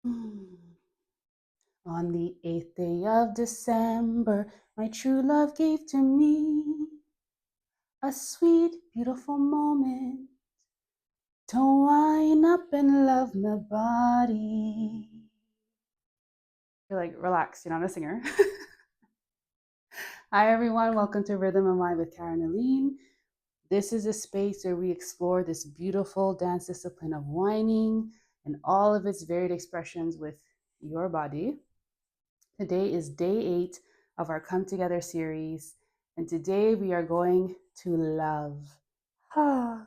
On the 8th day of December, my true love gave to me a sweet, beautiful moment to wind up and love my body. You're like, relax, you're not a singer. Hi, everyone. Welcome to Rhythm and Wine with Karen Aline. This is a space where we explore this beautiful dance discipline of whining and all of its varied expressions with your body. Today is day 8 of our Come Together series, and today we are going to love. Ah,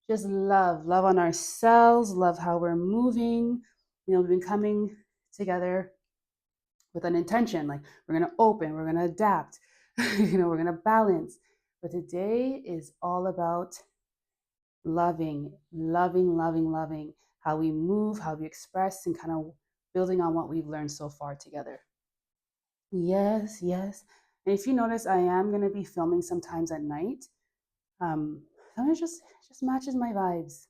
just love on ourselves, love how we're moving. We've been coming together with an intention, like we're going to open, we're going to adapt, we're going to balance. But today is all about loving how we move, how we express, and kind of building on what we've learned so far together. Yes, yes. And if you notice, I am going to be filming sometimes at night. Sometimes just matches my vibes.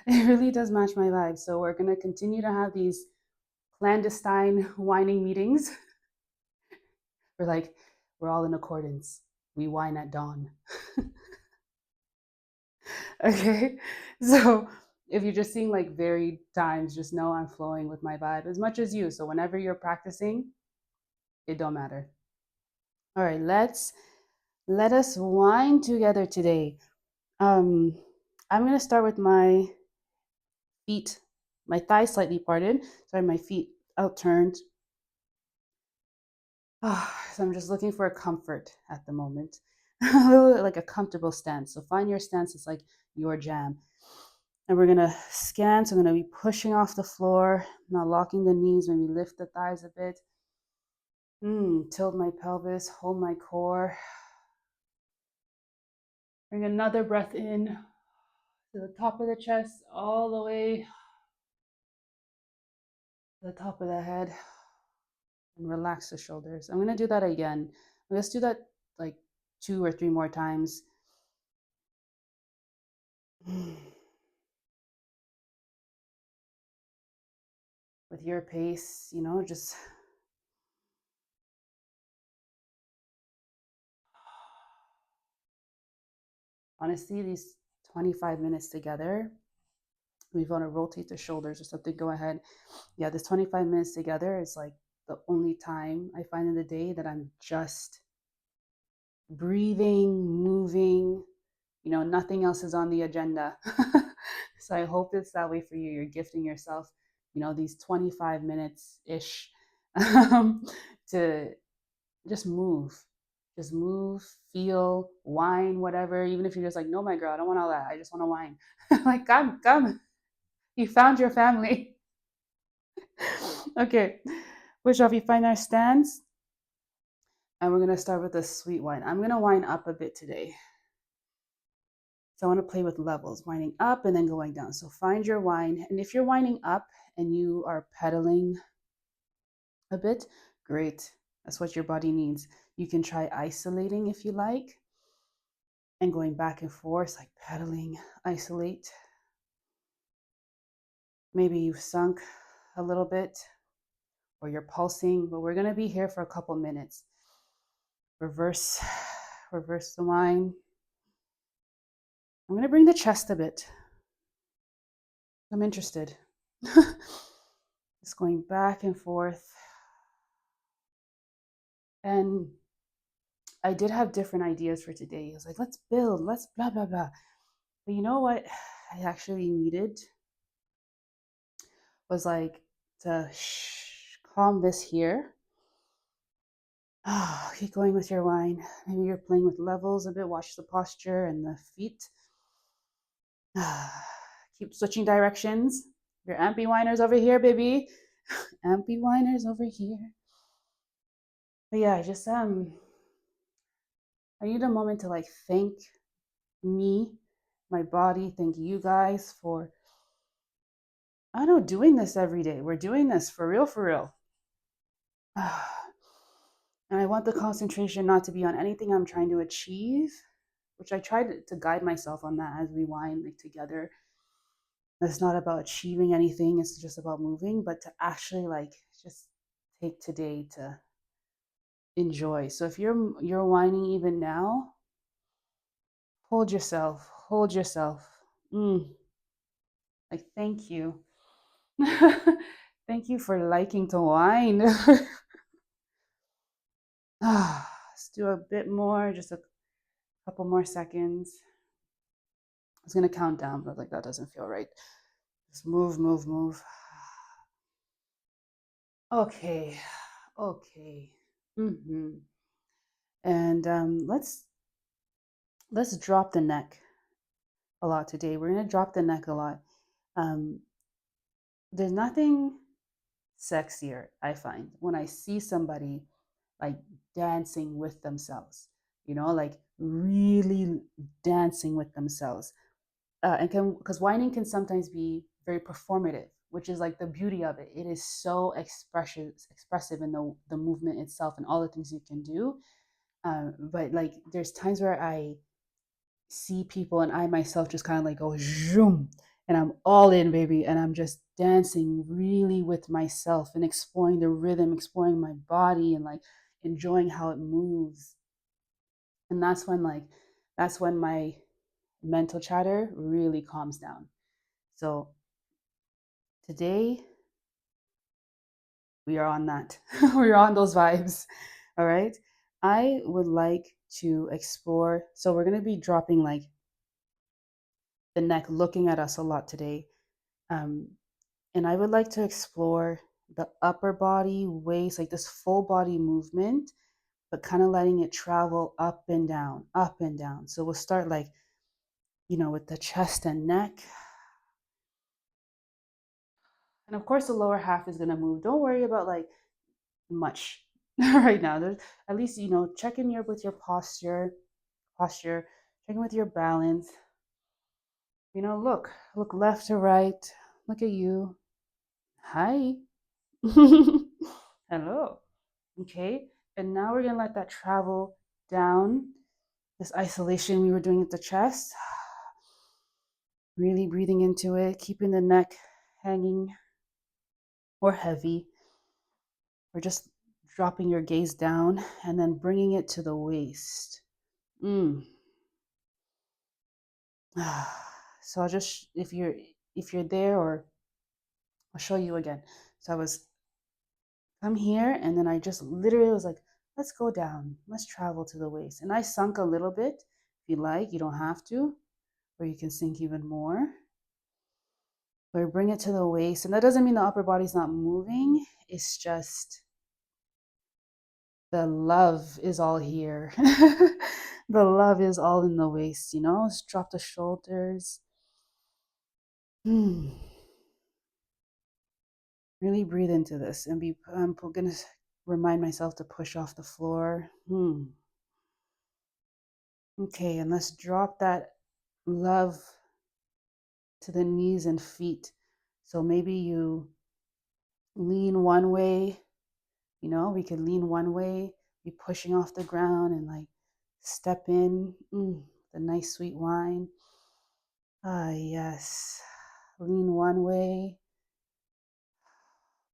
It really does match my vibes. So we're going to continue to have these clandestine whining meetings. We're all in accordance. We whine at dawn. Okay. So if you're just seeing like varied times, just know I'm flowing with my vibe as much as you. So whenever you're practicing, it don't matter. All right, let us whine together today. Um, I'm gonna start with my feet, my thighs slightly parted. Sorry, my feet outturned. So I'm just looking for a comfort at the moment, like a comfortable stance. So find your stance. It's like your jam. And we're gonna scan. So I'm gonna be pushing off the floor, not locking the knees. Maybe lift the thighs a bit. Tilt my pelvis, hold my core. Bring another breath in to the top of the chest, all the way to the top of the head, and relax the shoulders. I'm going to do that again. Let's do that like 2 or 3 more times. With your pace, just honestly, these 25 minutes together, we want to rotate the shoulders or something. Go ahead. Yeah, this 25 minutes together is like the only time I find in the day that I'm just breathing, moving, nothing else is on the agenda. So I hope it's that way for you. You're gifting yourself, these 25 minutes ish to just move. Just move, feel, whine, whatever. Even if you're just like, no, my girl, I don't want all that. I just want to whine. Like, come. You found your family. Okay. Push off. You find our stance. And we're going to start with a sweet whine. I'm going to whine up a bit today. So I want to play with levels, winding up and then going down. So find your whine. And if you're winding up and you are pedaling a bit, great. That's what your body needs. You can try isolating if you like and going back and forth, like pedaling, isolate. Maybe you've sunk a little bit or you're pulsing, but we're going to be here for a couple minutes. Reverse, reverse the whine. I'm going to bring the chest a bit. I'm interested. Just going back and forth. And I did have different ideas for today. I was like, let's build, let's blah, blah, blah. But you know what I actually needed was like to calm this here. Keep going with your wine. Maybe you're playing with levels a bit. Watch the posture and the feet. Keep switching directions. Your ampy whiners over here, baby. Ampy whiners over here. But yeah, I need a moment to like thank me, my body, thank you guys for I don't know, doing this every day. We're doing this for real, for real. And I want the concentration not to be on anything I'm trying to achieve, which I try to guide myself on that as we whine like together. It's not about achieving anything, it's just about moving, but to actually like just take today to enjoy. So if you're whining even now, hold yourself, hold yourself. Like thank you. Thank you for liking to whine. Let's do a bit more, just a couple more seconds. I was gonna count down, but like that doesn't feel right. Just move, move, move. Okay, okay. And let's drop the neck a lot today. We're gonna drop the neck a lot. Um, there's nothing sexier, I find, when I see somebody like dancing with themselves, like really dancing with themselves. And can because whining can sometimes be very performative, which is like the beauty of it. It is so expressive in the movement itself and all the things you can do. But like there's times where I see people and I myself just kind of like go zoom and I'm all in, baby, and I'm just dancing really with myself and exploring the rhythm, exploring my body and like enjoying how it moves. And that's when my mental chatter really calms down. So today we are on that. We are on those vibes. All right. I would like to explore. So we're going to be dropping like the neck looking at us a lot today. Um, and I would like to explore the upper body, waist, like this full body movement, but kind of letting it travel up and down, up and down. So we'll start like, with the chest and neck. And of course, the lower half is going to move. Don't worry about like much right now. There's at least, check in with your posture, check in with your balance. Look left to right. Look at you. Hi. Hello. Okay. And now we're going to let that travel down. This isolation we were doing at the chest. Really breathing into it, keeping the neck hanging or heavy, or just dropping your gaze down and then bringing it to the waist. Mm. So I'll just if you're there, or I'll show you again. So I was come here and then I just literally was like, let's go down, let's travel to the waist. And I sunk a little bit. If you like, you don't have to, or you can sink even more. Or bring it to the waist. And that doesn't mean the upper body's not moving. It's just the love is all here. The love is all in the waist, Let's drop the shoulders. Hmm. Really breathe into this and I'm gonna remind myself to push off the floor. Okay, and let's drop that love to the knees and feet. So maybe you lean one way, we could lean one way, be pushing off the ground and like step in the nice sweet wine. Ah, yes. Lean one way,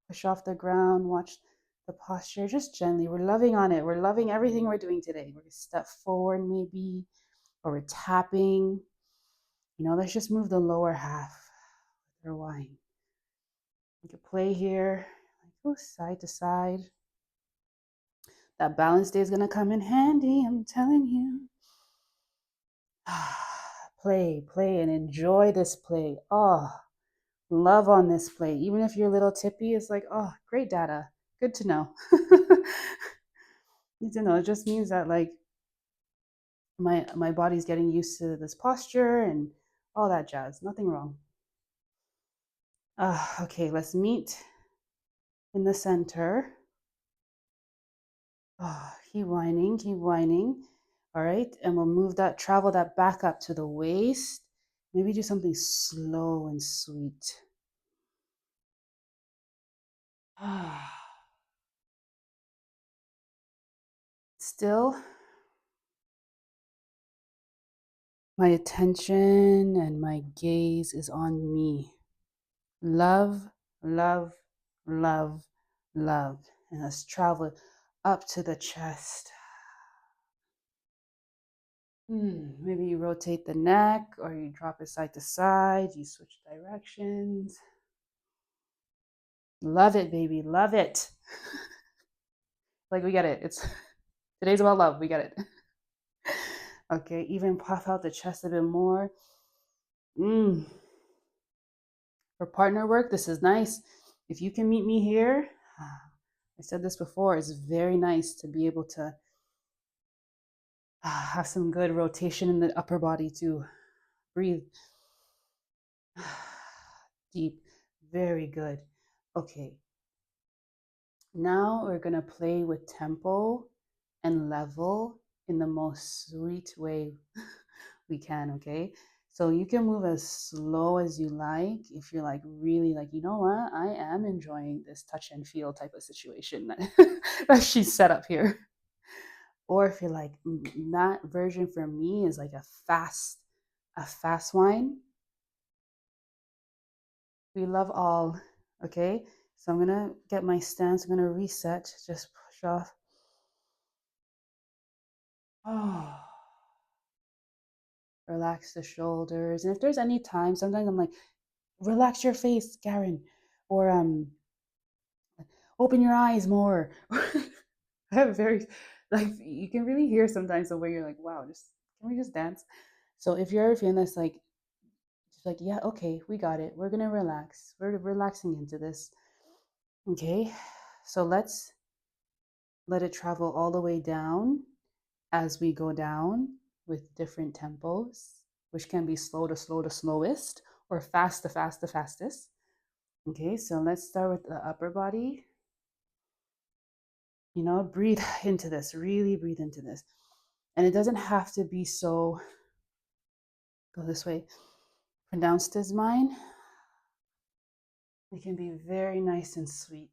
push off the ground, watch the posture just gently. We're loving on it. We're loving everything we're doing today. We're going to step forward maybe, or we're tapping. Let's just move the lower half with our wine. You can play here, like go side to side. That balance day is going to come in handy, I'm telling you. Play, and enjoy this play. Oh, love on this play. Even if you're a little tippy, it's like, oh, great data. Good to know. Need to know. It just means that like my body's getting used to this posture and all that jazz. Nothing wrong. Okay, let's meet in the center. Keep whining, keep whining. All right, and we'll travel that back up to the waist. Maybe do something slow and sweet. Still, my attention and my gaze is on me. Love, love, love, love. And let's travel up to the chest. Maybe you rotate the neck or you drop it side to side. You switch directions. Love it, baby. Love it. Like we get it. It's today's about love. We get it. Okay, even puff out the chest a bit more. Mm. For partner work, this is nice. If you can meet me here, I said this before, it's very nice to be able to have some good rotation in the upper body to breathe deep. Very good. Okay, now we're going to play with tempo and level in the most sweet way we can, okay? So you can move as slow as you like if you're like really like, you know what, I am enjoying this touch and feel type of situation that she's set up here. Or if you're like, that version for me is like a fast wine. We love all, okay? So I'm gonna get my stance, I'm gonna reset, just push off. Oh, relax the shoulders. And if there's any time, sometimes I'm like, relax your face, Karen. Or open your eyes more. I have very like you can really hear sometimes the way you're like, wow, just can we just dance? So if you're ever feeling this like just like, yeah, okay, we got it. We're gonna relax. We're relaxing into this. Okay. So let's let it travel all the way down as we go down with different tempos, which can be slow to slow to slowest or fast to fast to fastest. Okay, so let's start with the upper body. You know, breathe into this, really breathe into this. And it doesn't have to be so, go this way, pronounced as mine. It can be very nice and sweet.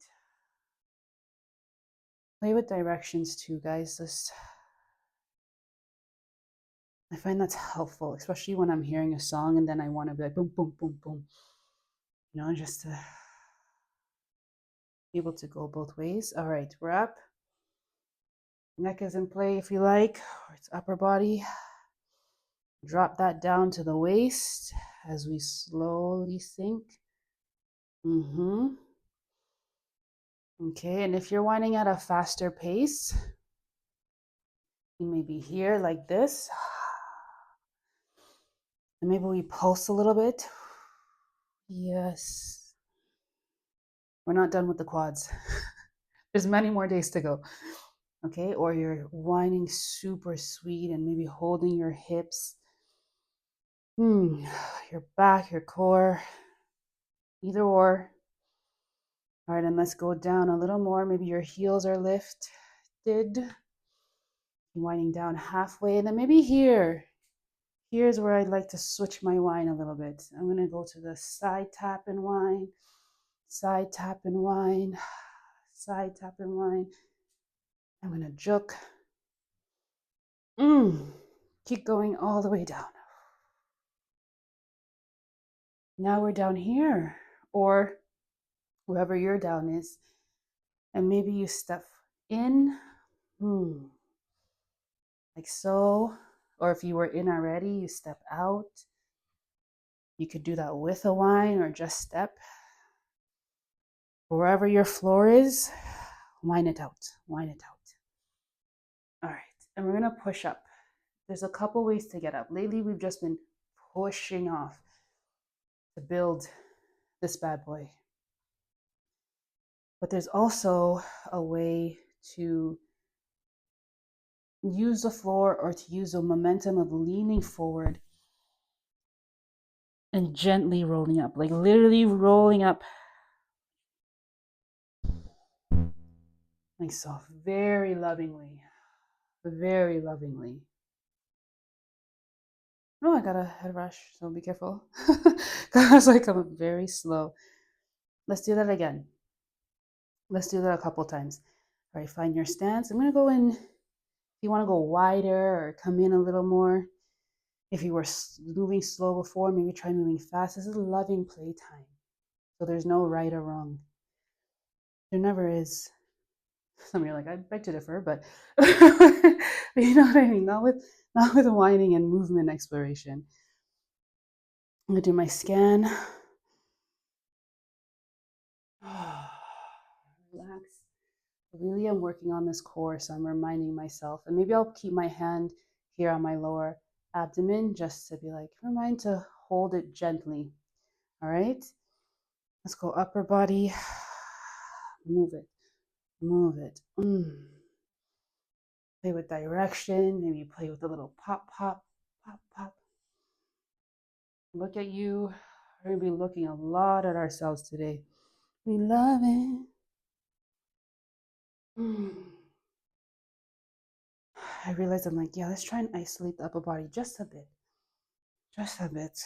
Play with directions too, guys. I find that's helpful, especially when I'm hearing a song and then I want to be like boom, boom, boom, boom. You know, just to be able to go both ways. All right, we're up. Neck is in play if you like, or it's upper body. Drop that down to the waist as we slowly sink. Okay, and if you're whining at a faster pace, you may be here like this. And maybe we pulse a little bit. Yes. We're not done with the quads. There's many more days to go. Okay, or you're whining super sweet and maybe holding your hips. Your back, your core, either or. All right, and let's go down a little more. Maybe your heels are lifted. Winding down halfway, and then maybe here. Here's where I'd like to switch my wine a little bit. I'm gonna go to the side tap and wine, side tap and wine, side tap and wine. I'm gonna juk. Keep going all the way down. Now we're down here, or wherever your down is, and maybe you step in, like so, or if you were in already, you step out. You could do that with a wine or just step. Wherever your floor is, wine it out, wine it out. All right, and we're gonna push up. There's a couple ways to get up. Lately, we've just been pushing off to build this bad boy. But there's also a way to use the floor or to use the momentum of leaning forward and gently rolling up, like literally rolling up. Like so, very lovingly, very lovingly. Oh, I got a head rush, so be careful. I was like, I'm very slow. Let's do that again. Let's do that a couple times. All right, find your stance. I'm gonna go in, if you wanna go wider or come in a little more. If you were moving slow before, maybe try moving fast. This is loving playtime. So there's no right or wrong. There never is. Some of you are like, I beg to differ, but you know what I mean? Not with whining and movement exploration. I'm gonna do my scan. Relax. Really, I'm working on this core, so I'm reminding myself, and maybe I'll keep my hand here on my lower abdomen just to be like, remind to hold it gently. All right, let's go upper body. Move it, move it. Play with direction. Maybe play with a little pop, pop, pop, pop. Look at you. We're gonna be looking a lot at ourselves today. We love it. I realize I'm like, yeah, let's try and isolate the upper body just a bit. Just a bit.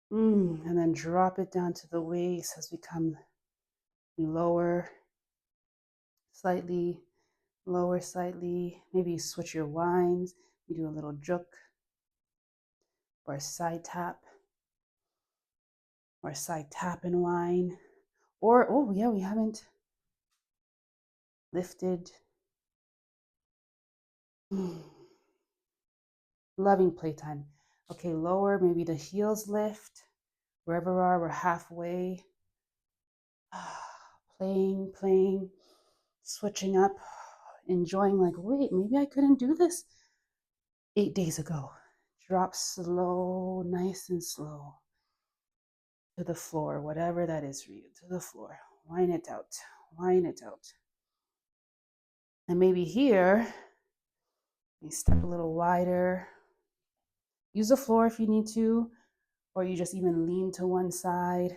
And then drop it down to the waist as we come lower slightly, lower slightly. Maybe you switch your winds. You do a little juk or a side tap or a side tap and whine. Or, oh yeah, we haven't lifted. Loving playtime. Okay, lower, maybe the heels lift. Wherever we are, we're halfway. Playing, switching up, enjoying like, wait, maybe I couldn't do this 8 days ago. Drop slow, nice and slow to the floor, whatever that is for you, to the floor. Whine it out, whine it out. And maybe here, you step a little wider. Use the floor if you need to, or you just even lean to one side,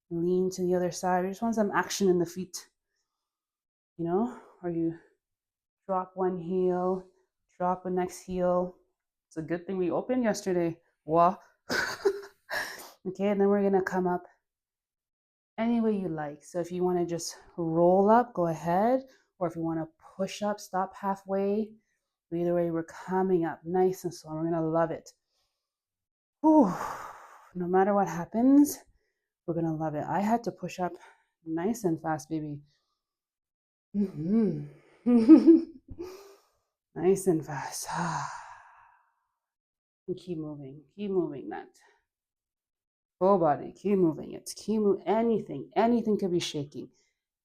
lean to the other side. You just want some action in the feet, you know? Or you drop one heel, drop the next heel. It's a good thing we opened yesterday. Wah. Okay, and then we're gonna come up any way you like. So if you want to just roll up, go ahead. Or if you want to push up, stop halfway. Either way, we're coming up nice and slow. We're gonna love it. Whew. No matter what happens, we're gonna love it. I had to push up nice and fast, baby. Nice and fast. And keep moving that. Full body, keep moving it. Anything could be shaking.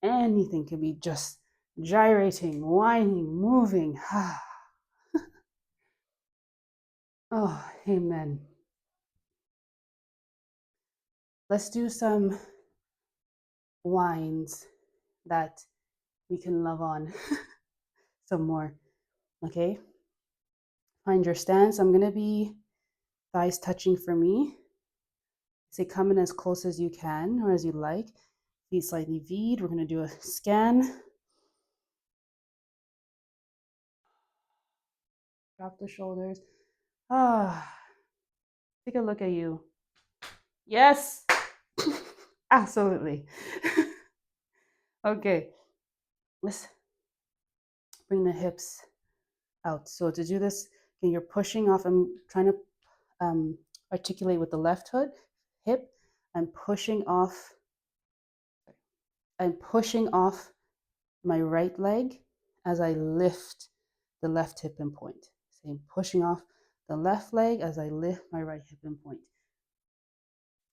Anything could be just gyrating, whining, moving. Oh, amen. Let's do some whines that we can love on some more. Okay? Find your stance. I'm going to be thighs touching for me. Say come in as close as you can or as you like. Feet slightly V'd. We're going to do a scan. Drop the shoulders. Take a look at you. Yes, absolutely. Okay, let's bring the hips out. So to do this, again, you're pushing off. I'm trying to articulate with the left hip. I'm pushing off. I'm pushing off my right leg as I lift the left hip and point. So I'm pushing off the left leg as I lift my right hip and point.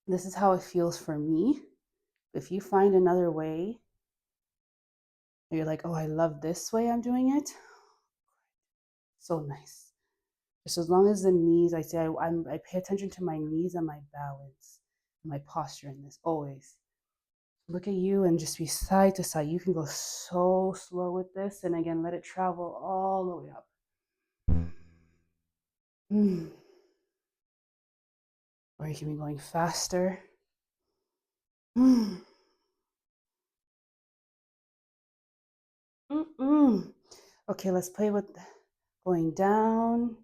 This is how it feels for me. If you find another way, you're like, oh, I love this way I'm doing it. So nice. Just as long as the knees, I say, I pay attention to my knees and my balance, my posture in this always. Look at you and just be side to side. You can go so slow with this. And again, let it travel all the way up. Or you can be going faster. Okay, let's play with going down,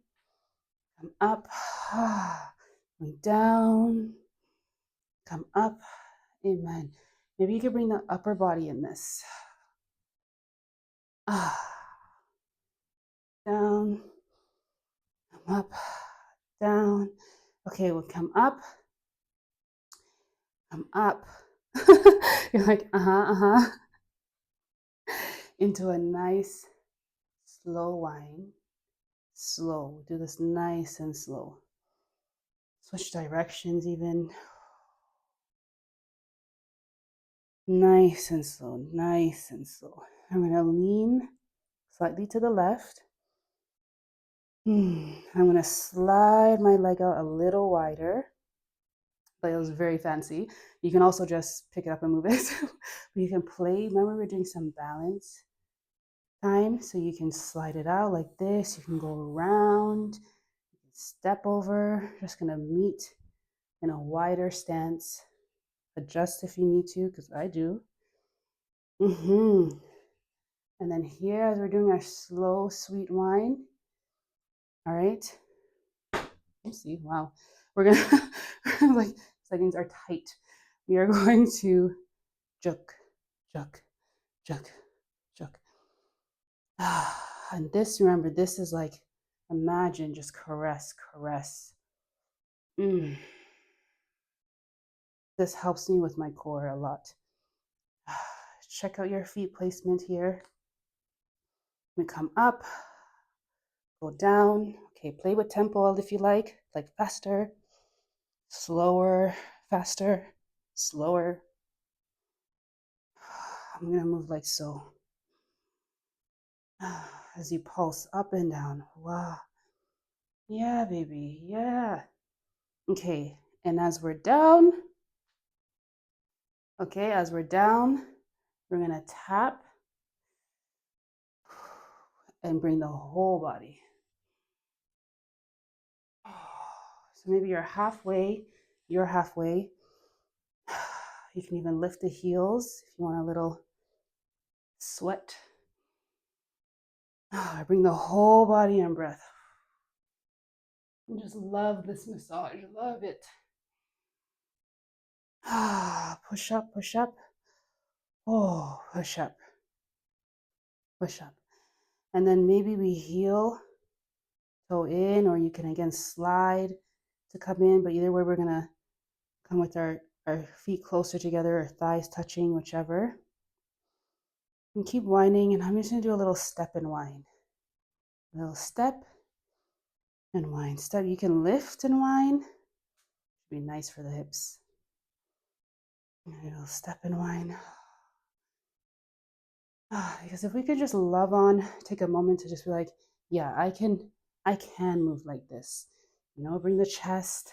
come up, going down, come up. Amen. Maybe you could bring the upper body in this. Down, come up, down. Okay, we'll come up. come up. You're like, into a nice slow whine. Slow. Do this nice and slow. Switch directions even. Nice and slow, nice and slow. I'm going to lean slightly to the left. I'm going to slide my leg out a little wider. Like it was very fancy. You can also just pick it up and move it. But you can play. Remember, we're doing some balance time. So you can slide it out like this. You can go around, step over. Just going to meet in a wider stance. Adjust if you need to, because I do. And then here, as we're doing our slow, sweet whine, all right. Let's see. Wow. We're gonna like settings are tight. We are going to juk, juk, juk, juk. And this, remember, this is like imagine just caress, caress. This helps me with my core a lot. Check out your feet placement here. We come up, go down. Okay, play with tempo if you like faster, slower, faster, slower. I'm gonna move like so. As you pulse up and down. Wow. Yeah, baby. Yeah. Okay, and as we're down, we're gonna tap and bring the whole body. So maybe you're halfway. You can even lift the heels if you want a little sweat. Bring the whole body in breath. I just love this massage. Love it. Push up, push up. Oh, push up, push up. And then maybe we heel, toe in, or you can again slide to come in. But either way, we're gonna come with our feet closer together, our thighs touching, whichever. And keep whining, and I'm just gonna do a little step and whine. A little step and whine. Step, you can lift and whine. Be nice for the hips. A little step and whine. Because if we could just love on, take a moment to just be like, yeah, I can move like this. You know, bring the chest,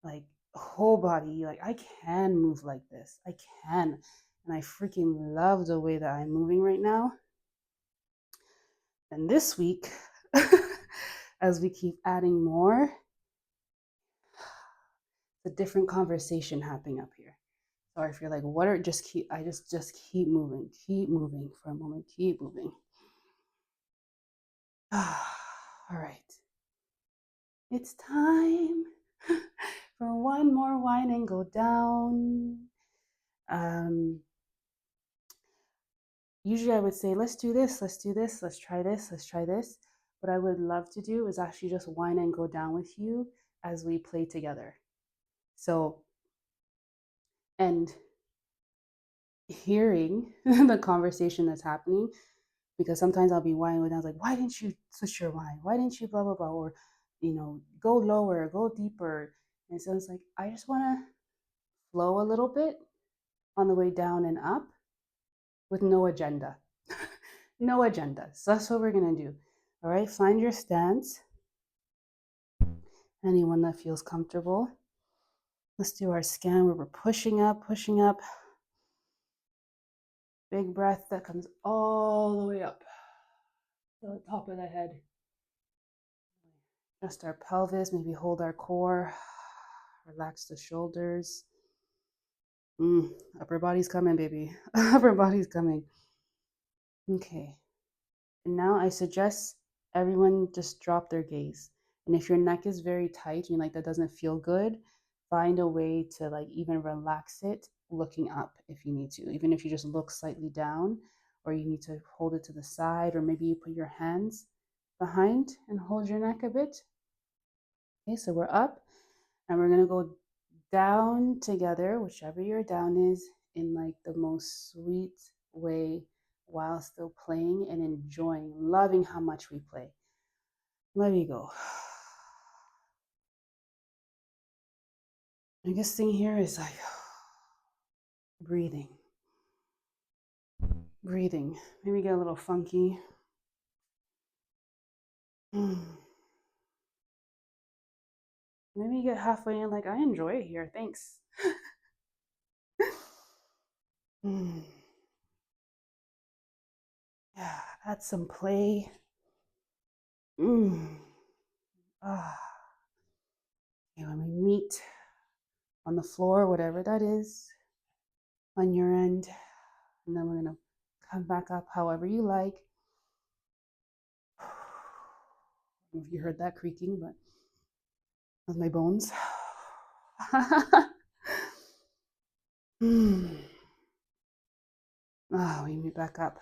like whole body, like I can move like this. I can. And I freaking love the way that I'm moving right now. And this week, as we keep adding more, the different conversation happening up here. Sorry if you're like, what are just keep I just keep moving for a moment, keep moving. All right. It's time for one more whine and go down. Usually I would say, let's do this, let's try this, let's try this. What I would love to do is actually just whine and go down with you as we play together. So, and hearing the conversation that's happening, because sometimes I'll be whining with, I was like, why didn't you switch your whine? Why didn't you blah, blah, blah? Or, you know, go lower, go deeper. And so it's like, I just want to flow a little bit on the way down and up with no agenda. No agenda. So that's what we're going to do. All right, find your stance. Anyone that feels comfortable. Let's do our scan where we're pushing up, pushing up. Big breath that comes all the way up to the top of the head. Adjust our pelvis, maybe hold our core. Relax the shoulders. Upper body's coming, baby. Upper body's coming. Okay. And now I suggest everyone just drop their gaze. And if your neck is very tight and like that doesn't feel good, find a way to like even relax it looking up if you need to. Even if you just look slightly down, or you need to hold it to the side, or maybe you put your hands behind and hold your neck a bit. Okay, so we're up and we're gonna go down together, whichever your down is, in like the most sweet way while still playing and enjoying, loving how much we play. Let me go. The biggest thing here is like breathing. Breathing. Maybe get a little funky. Maybe get halfway in like, I enjoy it here. Thanks. Yeah, add some play. Ah. Okay, when we meet on the floor, whatever that is, on your end, and then we're gonna come back up however you like. I don't know if you heard that creaking, but with my bones. Oh, we meet back up.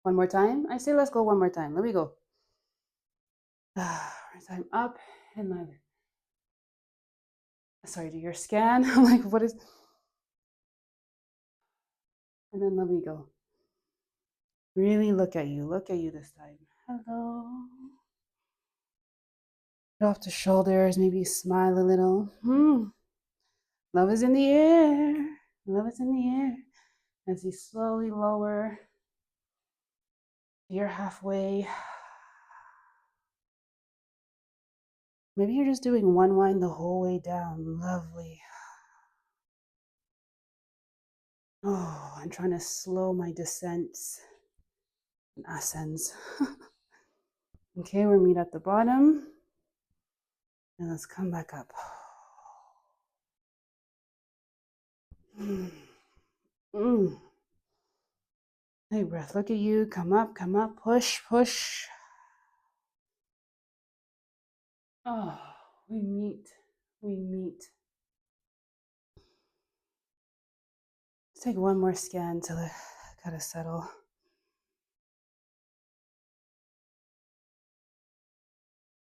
One more time. I say let's go one more time. Let me go. One more time up and then, sorry, do your scan. I'm like, what is, and then let me go. Really look at you. Look at you this time. Hello. Get off the shoulders. Maybe smile a little. Love is in the air. Love is in the air. As you slowly lower, you're halfway. Maybe you're just doing one wind the whole way down. Lovely. Oh, I'm trying to slow my descents and ascends. Okay, we'll meet at the bottom. And let's come back up. Hey, breath, look at you. Come up, push, push. Oh, we meet. Let's take one more scan till I gotta settle.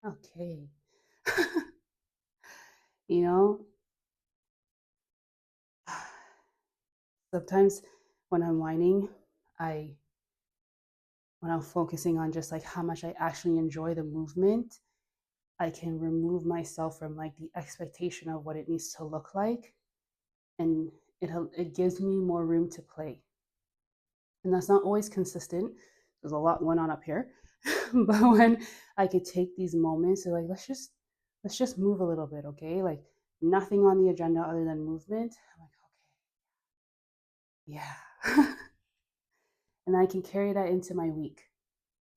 Okay. You know, sometimes when I'm whining, when I'm focusing on just like how much I actually enjoy the movement, I can remove myself from like the expectation of what it needs to look like, and it gives me more room to play. And that's not always consistent. There's a lot going on up here, but when I could take these moments to like, let's just move a little bit, okay? Like nothing on the agenda other than movement. I'm like, okay, yeah. And I can carry that into my week,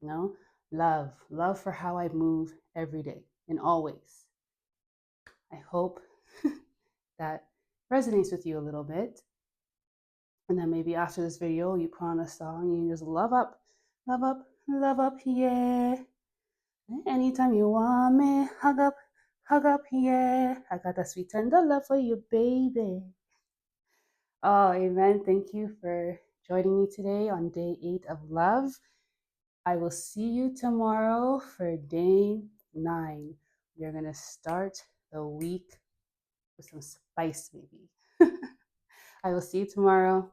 you know? Love for how I move every day and always. I hope that resonates with you a little bit. And then maybe after this video, you put on a song and you just love up, love up, love up, yeah. Anytime you want me, hug up, yeah. I got that sweet tender love for you, baby. Oh, amen. Thank you for joining me today on day 8 of love. I will see you tomorrow for day 9. We're going to start the week with some spice, maybe. I will see you tomorrow.